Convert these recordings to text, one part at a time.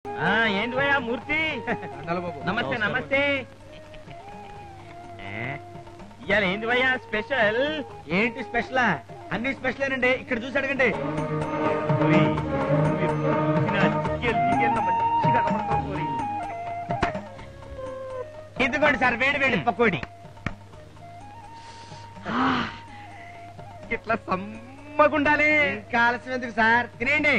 ఏంటి భయ్యా మూర్తి? నమస్తే నమస్తే. ఇవాళ ఏంటి భయ్యా స్పెషల్? ఏంటి స్పెషలా? అన్ని స్పెషలేనండి. ఇక్కడ చూసి అడగండి. ఇదిగోండి సార్, వేడి వేడి పకోడి. ఇట్లా సమ్మగుండాలి. ఇంకా ఆలస్యం ఎందుకు సార్, తినేయండి.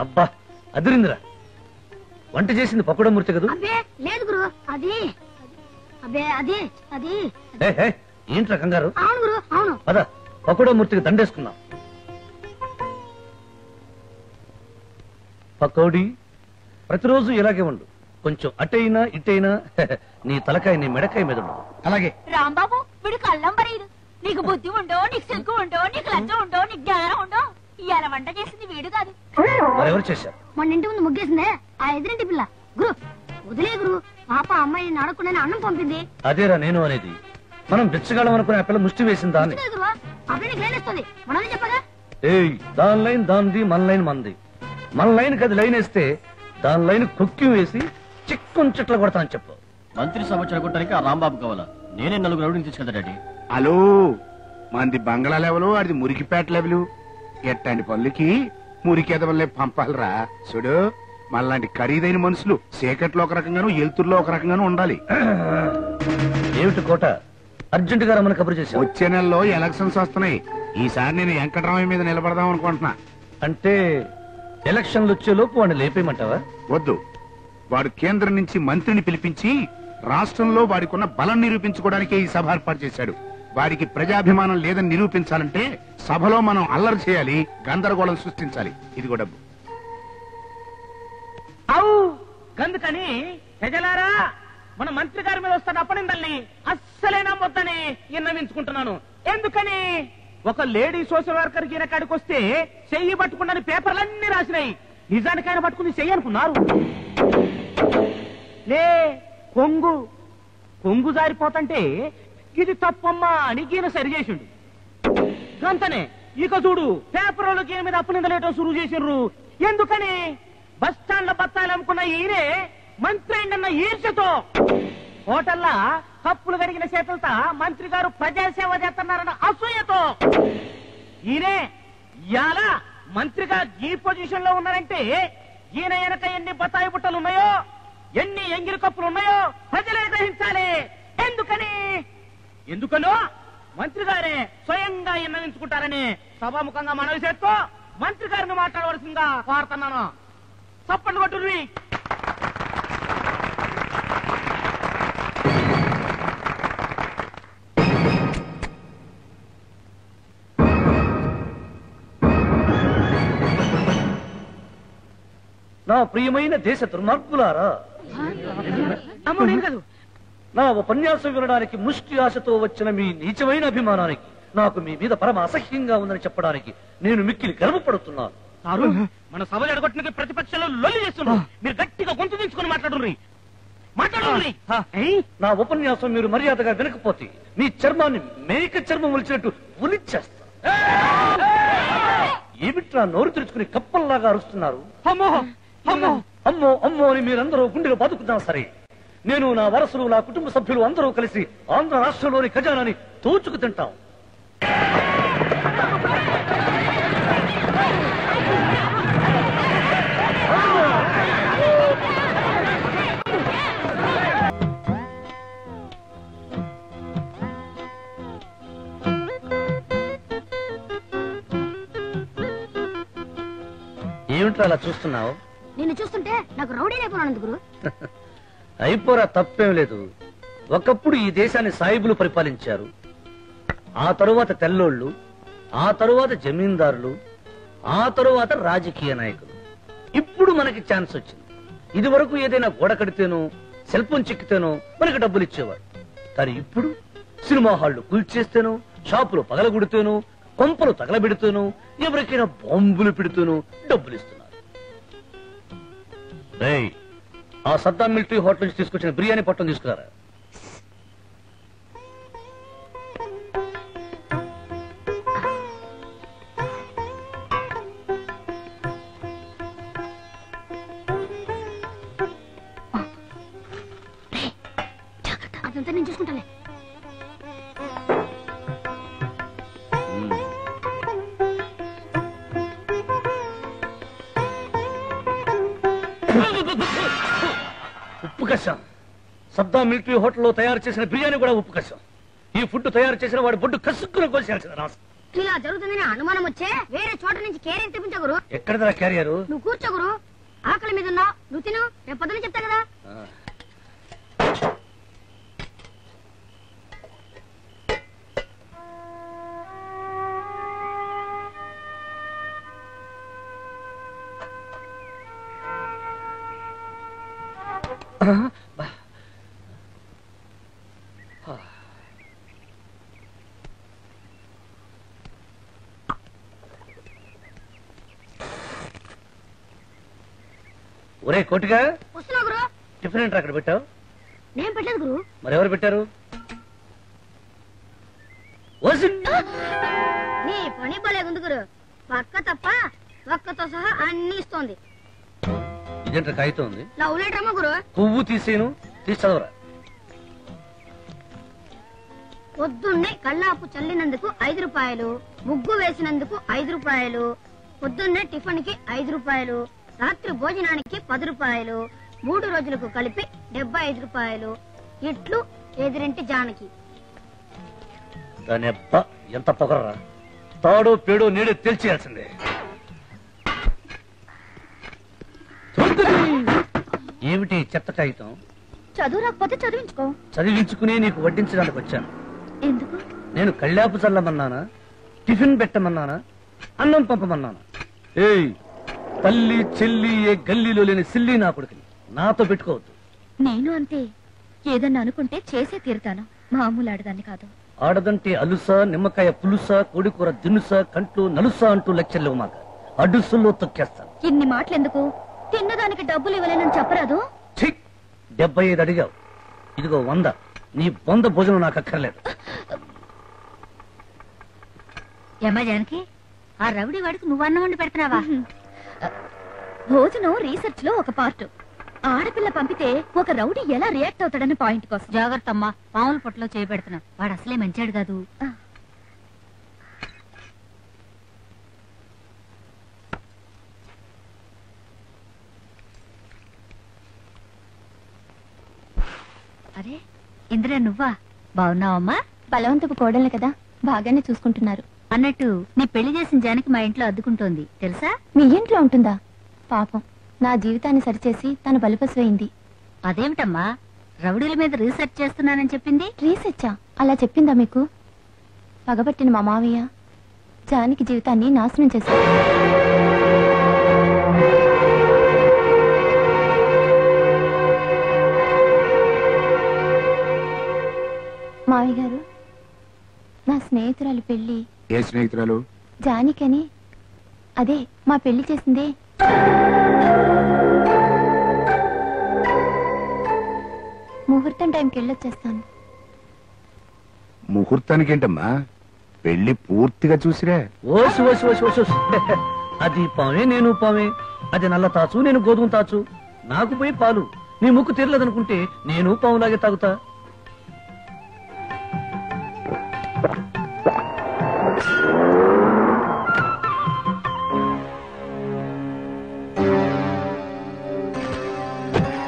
అబ్బా అదిరిందిరా. వంట చేసింది పకోడమూర్తి కదూ? లేదు గురు, అది అబ్బే అది అది ఏంట్రా కంగారు? అవును గురు, అవును. పద పకోడమూర్తికి దండేసుకున్నాం. పకోడీ ప్రతిరోజు ఇలాగే ఉండు. కొంచెం అటైనా ఇటైనా నీ తలకాయ నీ మెడకాయ మీద ఉండదు. అలాగే. రాంబాబు వీడు కళ్ళం బరీదు. నీకు బుద్ధి ఉండో, నీకు సిగ్గు ఉండో, నీకు లజ్జ ఉండో, నీకు జ్ఞానం ఉండో. ఇవాళ వంట చేసింది వీడు కాదు. మరెవరు చేశారు? మన ఇంటి ముందు ముగ్గేసిందే ఆ ఎదురింటి పిల్ల. గురు వదిలే గురు, పాప అమ్మాయిని అడగకుండా అన్నం పంపింది. అదేరా నేను అనేది. మనం బిచ్చగాళ్ళం అనుకునే ఆ పిల్ల ముష్టి వేసిందా అని. గురు అప్పుడు నీకు లైన్ ఇస్తుంది, మనల్ని చెప్పగా. ఏయ్, దాని లైన్ దానిది, మన లైన్ మనది. మన లైన్ కది లైన్ వేస్తే దాని లైన్ కుక్కి వేసి చిక్కుని చెట్ల కొడతానని చెప్పు. మంత్రి సభ చెడగొట్టడానికి ఆ రాంబాబు కావాలా? నేనే 4 రౌడీని తీసుకెళ్తా డాడీ. హలో, మంది బంగ్లా లెవెలు, అది మురికిపేట లెవెలు. ఎట్టండి పనులకి మురికేదవల్లే పంపాలరా. చూడు, మళ్ళాంటి ఖరీదైన మనుషులు చీకట్లో ఒక రకంగాను, ఎలుతుర్లో ఒక రకంగాను ఉండాలి. ఏమిటి కోట అర్జెంట్ గా రమ్మని కబురు చేశావు? వచ్చే నెలలో ఎలక్షన్స్ వస్తున్నాయి. ఈసారి నేను వెంకటరామయ్య మీద నిలబడదాం అనుకుంటున్నా. అంటే ఎలక్షన్లు వచ్చే లోపు వాడిని లేపేయమంటావా? వద్దు, వాడు కేంద్రం నుంచి మంత్రిని పిలిపించి రాష్ట్రంలో వాడికున్న బలం నిరూపించుకోవడానికే ఈ సభ ఏర్పాటు చేశాడు. వాడికి ప్రజాభిమానం లేదని నిరూపించాలంటే సభలో మనం అల్లరి చేయాలి, గందరగోళం సృష్టించాలి. ఇదిగో డబ్బు. అవు గందుకని ప్రజలారా, మన మంత్రి గారి మీద వస్తాడు అప్పనిందల్ని అస్సలే నమ్మొద్దని విన్నవించుకుంటున్నాను. ఎందుకని ఒక లేడీ సోషల్ వర్కర్ ఈయన కాడికి వస్తే చెయ్యి పట్టుకున్న పేపర్లన్నీ రాసినాయి. నిజానికి ఆయన పట్టుకుని చెయ్యి అనుకున్నారు. లే కొంగు జారిపోతంటే ఇది తప్పమ్మా అని ఈయన సరి చేసిండు. గంతనే ఇక చూడు, పేపర్లోకి ఈయన మీద అప్పనిందలేటో సురువు చేసిండ్రు. ఎందుకని బస్ స్టాండ్ లో బత్తాయిలు అమ్ముకున్న ఈయనే మంత్రి అయిందన్న ఈర్ష్యతో, హోటల్లా కప్పులు కడిగిన చేతులతో మంత్రి గారు ప్రజాసేవ చేస్తున్నారన్న అసూయతో ఈయనే ఇయాల మంత్రిగా ఈ పొజిషన్ లో ఉన్నారంటే ఈయన వెనక ఎన్ని బత్తాయి బుట్టలు ఉన్నాయో, ఎన్ని ఎంగిలి కప్పులు ఉన్నాయో ప్రజలే గ్రహించాలి. ఎందుకనో మంత్రి గారే స్వయంగా విన్నవించుకుంటారని సభాముఖంగా మనవి చేస్తూ మంత్రి గారిని మాట్లాడవలసిందిగా కోరుతున్నాను. చప్పట్లు కొట్టుర్రి. నా ప్రియమైన దేశ దుర్మార్గులారా, నా ఉపన్యాసం వినడానికి ముష్టి ఆశతో వచ్చిన మీ నీచమైన అభిమానానికి నాకు మీ మీద పరమ అసహ్యంగా ఉందని చెప్పడానికి నేను మిక్కిలి గర్వపడుతున్నాను. మన సభ జడగొట్టడానికి ప్రతిపక్షాలు లొల్లి చేస్తున్నారు. మీరు గట్టిగా గొంతు దించుకుని మాట్లాడుర్రి. నా ఉపన్యాసం మీరు మర్యాదగా వినకపోతే మీ చర్మాన్ని మేక చర్మం ఒలిచినట్టు ఒలిచేస్తా. ఏమిట్రా నోరు తెరుచుకుని కప్పల్లాగా అరుస్తున్నారు? అమ్మో అమ్మో అమ్మో అమ్మో అని మీరందరూ గుండెలో బతుకున్నా సరే, నేను, నా వారసులు, నా కుటుంబ సభ్యులు అందరూ కలిసి ఆంధ్ర రాష్ట్రంలోని ఖజానాని దోచుకు తింటాం. ఏమిట్రా అలా చూస్తున్నావు? నిన్ను చూస్తుంటే నాకు రౌడీ అయిపోయినందుకు గురు. అయిపోరా, తప్పేం లేదు. ఒకప్పుడు ఈ దేశాన్ని సాయిబులు పరిపాలించారు. ఆ తరువాత తెల్లోళ్ళు, ఆ తరువాత జమీందారులు, ఆ తరువాత రాజకీయ నాయకులు. ఇప్పుడు మనకి ఛాన్స్ వచ్చింది. ఇది వరకు ఏదైనా గోడ కడితేనో, సెల్ ఫోన్ చిక్కితేనో మనకి డబ్బులు ఇచ్చేవారు. కానీ ఇప్పుడు సినిమా హాళ్లు కూల్చేస్తేనో, షాపులు పగలగొడితేనో, కొంపలు తగలబెడితేనో, ఎవరికైనా బాంబులు పెడుతూనో డబ్బులు ఇస్తున్నారు. రేయ్, ఆ సద్దాం మిలిటరీ హోటల్ నుంచి తీసుకొచ్చిన బిర్యానీ పొట్టం తీసుకురారా. అదంతా నేను చూసుకుంటాలే. ఉప్పు కషం. సద్దాం మిలిటరీ హోటల్లో తయారు చేసిన బిర్యానీ కూడా ఉప్పు కషం. ఈ ఫుడ్ తయారు చేసిన వాడు బొడ్డు కసుక్కును కోసేయాల్సిన రాసు. ఇలా జరుగుతుందని అనుమానం వచ్చే వేరే చోట నుంచి కేరీని తెప్పించగురు. ఎక్కడదా క్యారియరు? నువ్వు కూర్చోగురు. ఆకలి మీద ఉన్నావు, నువ్వు తిను. రేపు పొద్దున చెప్తా కదా. ఒరే కోటిగా, వస్తున్నా గురు. టిఫిన్ ఏంట్రా అక్కడ పెట్టావు? నేను పెట్టలేదు గురు. మరెవరు పెట్టారు? నీ పని భలేగుంది గురు. పక్క తప్ప ఒక్కతో సహా అన్ని ఇస్తోంది. ఇదేంట్రా కాగితం ఉంది? లవ్ లెటర్ అమ్మ గురు. పువ్వు తీసేను, తీసి చదవరా. పొద్దున్నే కల్లాపు చల్లినందుకు 5 రూపాయలు, ముగ్గు వేసినందుకు 5 రూపాయలు, పొద్దున్నే టిఫిన్ కి 5 రూపాయలు, రాత్రి భోజనానికి 10 రూపాయలు, 3 రోజులకు కలిపి 75 రూపాయలు. ఇట్లు ఎదురింటి జానకి. దాని అబ్బా ఎంత పొగరరా. తాడో పేడో నేడే తేల్చేయాల్సిందే. ఏమిటి చెత్త కాగితం? చదువు రాకపోతే చదివించుకో. చదివించుకునే నీకు వడ్డించడానికి వచ్చాను. ఎందుకు? నేను కళ్ళాపు చల్లమన్నానా, టిఫిన్ పెట్టమన్నానా, అన్నం పంపమన్నానా? ఏయ్, తల్లి చెల్లి ఏ గల్లీలో లేని సిల్లి నా కొడుకుని నాతో పెట్టుకోవద్దు. నేను అంతే. ఏదన్నా అనుకుంటే చేసే తీరుతాను. మామూలు ఆడదాన్ని కాదు. ఆడదంటే అలుసా, నిమ్మకాయ పులుసా, కోడికూర దినుసా, కంట్లు నలుసా అంటూ లెక్చర్లు మాక అడ్డుసుల్లో తొక్కేస్తాను. ఇన్ని మాటలెందుకు? తిన్నదానికి డబ్బులు ఇవ్వలేనని చెప్పరాదు. 75 అడిగావు, ఇదిగో 100. నీ 100 భోజనం నాకు అక్కర్లేదు. ఏమా జానకి, ఆ రౌడీ వాడికి నువ్వు అన్నం వండి పెడుతున్నావా? భోజనం రీసెర్చ్ లో ఒక పార్ట్. ఆడపిల్ల పంపితే ఒక రౌడీ ఎలా రియాక్ట్ అవుతాడని పాయింట్ కోసం. జాగ్రత్త అమ్మా, పాముల పొట్టలో చేపెడుతున్నా. వాడు అసలే మంచాడు కాదు. అరే ఇంద్ర, నువ్వా? బాగున్నావమ్మా? బలవంతపు కోడలు కదా, బాగానే చూసుకుంటున్నారు. అన్నట్టు నీ పెళ్లి చేసిన జానకి మా ఇంట్లో అద్దుకుంటోంది తెలుసా? మీ ఇంట్లో ఉంటుందా? పాపం, నా జీవితాన్ని సరిచేసి తను బలిపసిపోయింది. అదేమిటమ్మా, రౌడీల మీద రీసెర్చ్ చేస్తున్నానని చెప్పింది? రీసెర్చా? అలా చెప్పిందా మీకు? పగబట్టిన మా మావయ్య జానకి జీవితాన్ని నాశనం చేశారు. మావయ్య గారు, నా స్నేహితురాలు పెళ్లి. ఏ స్నేహితురాలు? జానికని. అదే మా పెళ్లి చేసిందే. ముహూర్తం టైంకి వెళ్ళొచ్చేస్తాను. ముహూర్తానికి ఏంటమ్మా, పెళ్లి పూర్తిగా చూసిరా. OC OC OC OC OC. అది పామే, నేను పామే. అది నల్ల తాచు, నేను గోధుమ తాచు. నాకు పోయి పాలు, నీ ముక్కు తీరలేదనుకుంటే నేను పావులాగే తాగుతా.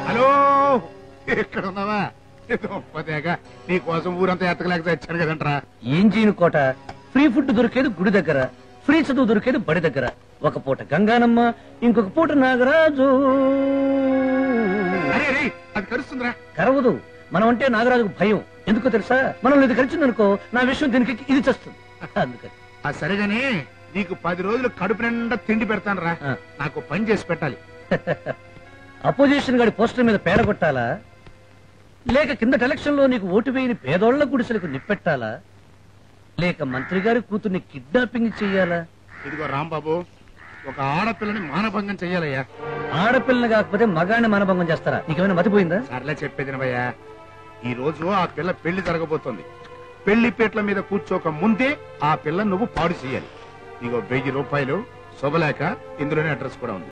హలో, ఎక్కడ ఉన్నావా? గొప్పదేగా, నీ కోసం ఊరంతా ఎత్తకలేక వచ్చాను కదంట్రా. ఏం చేయను కోట, ఫ్రీ ఫుడ్ దొరికేది గుడి దగ్గర, ఫ్రీ చదువు దొరికేది బడి దగ్గర. ఒక పూట గంగానమ్మ, ఇంకొక పూట నాగరాజు. అరే, అది కరుస్తుందిరా. కరవదు. మనం అంటే నాగరాజుకు భయం. ఎందుకో తెలుసా? మనం ఇది కలిసిందనుకో నా విషయం దీనికి ఇది చేస్తుంది. అందుకని సరేగాని నీకు 10 రోజులు కడుపు నిండా తిండి పెడతాను రా. నాకు పని చేసి పెట్టాలి. అపోజిషన్ గాడి పోస్టర్ మీద పేడ కొట్టాలా? లేక కిందటి ఎలక్షన్ లో నీకు ఓటు వేయని పేదోళ్ల గుడిసెలకు నిప్పెట్టాలా లేక మంత్రి గారి కూతుర్ని కిడ్నాపింగ్ చెయ్యాలా? ఇదిగో రాంబాబు, ఒక ఆడపిల్లని మానభంగం చెయ్యాలయ్యా. ఆడపిల్లని కాకపోతే మగాన్ని మానభంగం చేస్తారా? నీకేమైనా మతిపోయిందా? సర్లే చెప్పేదినవయ్యా. ఈ రోజు ఆ పిల్ల పెళ్లి జరగబోతోంది. పెళ్లి పీటల మీద కూర్చోక ముందే ఆ పిల్ల నువ్వు పాడు చెయ్యాలి. నీకు 1000 రూపాయలు శుభలేఖ, ఇందులోనే అడ్రస్ కూడా ఉంది.